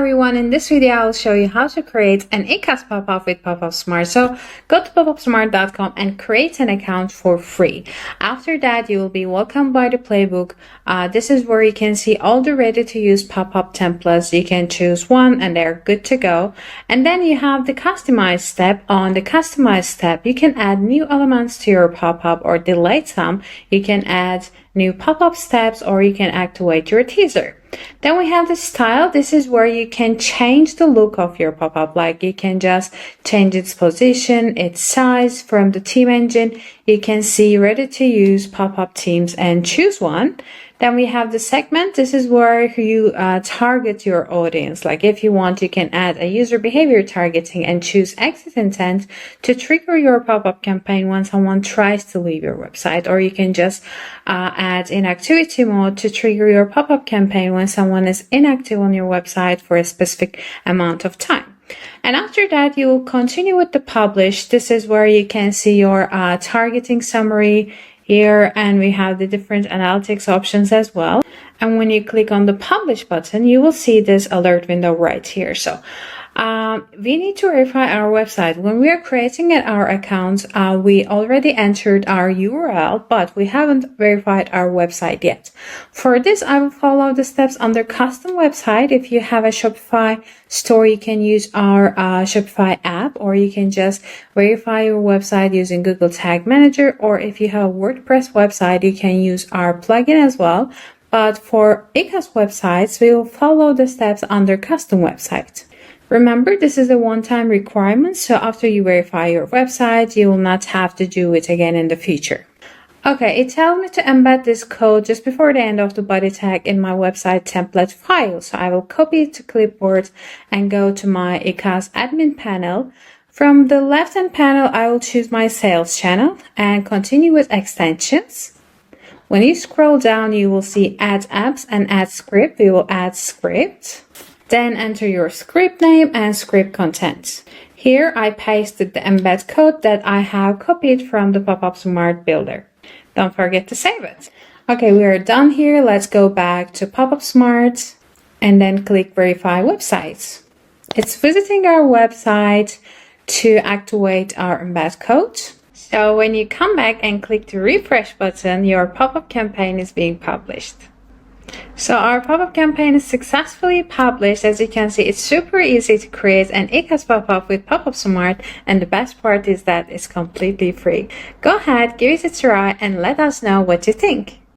everyone, in this video I will show you how to create an İkas pop-up with Popupsmart. So go to popupsmart.com and create an account for free. After that you will be welcomed by the Playbook. This is where you can see all the ready to use pop-up templates. You can choose one and they're good to go. And then you have the customize step. On the customize step you can add new elements to your pop-up or delete some. You can add new pop-up steps or you can activate your teaser. Then we have the style. This is where you can change the look of your pop-up. Like you can just change its position, its size. From the theme engine, you can see ready to use pop-up themes and choose one. Then we have the segment. This is where you target your audience. Like if you want, you can add a user behavior targeting and choose exit intent to trigger your pop-up campaign when someone tries to leave your website. Or you can just add inactivity mode to trigger your pop-up campaign when someone is inactive on your website for a specific amount of time. And after that, you will continue with the publish. This is where you can see your targeting summary here, and we have the different analytics options as well. And when you click on the publish button, you will see this alert window right here. So we need to verify our website. When we are creating our account, we already entered our URL, but we haven't verified our website yet. For this, I will follow the steps under custom website. If you have a Shopify store, you can use our Shopify app, or you can just verify your website using Google Tag Manager. Or if you have a WordPress website, you can use our plugin as well. But for İkas websites, we will follow the steps under custom website. Remember, this is a one-time requirement, so after you verify your website, you will not have to do it again in the future. Okay, it tells me to embed this code just before the end of the body tag in my website template file. So I will copy it to clipboard and go to my İkas admin panel. From the left-hand panel, I will choose my sales channel and continue with extensions. When you scroll down, you will see add apps and add script. We will add script. Then enter your script name and script content. Here I pasted the embed code that I have copied from the Popupsmart builder. Don't forget to save it. Okay, we are done here. Let's go back to Popupsmart and then click verify websites. It's visiting our website to activate our embed code. So when you come back and click the refresh button, your pop-up campaign is being published. So our pop-up campaign is successfully published. As you can see, it's super easy to create an İkas pop-up with Popupsmart, and the best part is that it's completely free. Go ahead, give it a try and let us know what you think.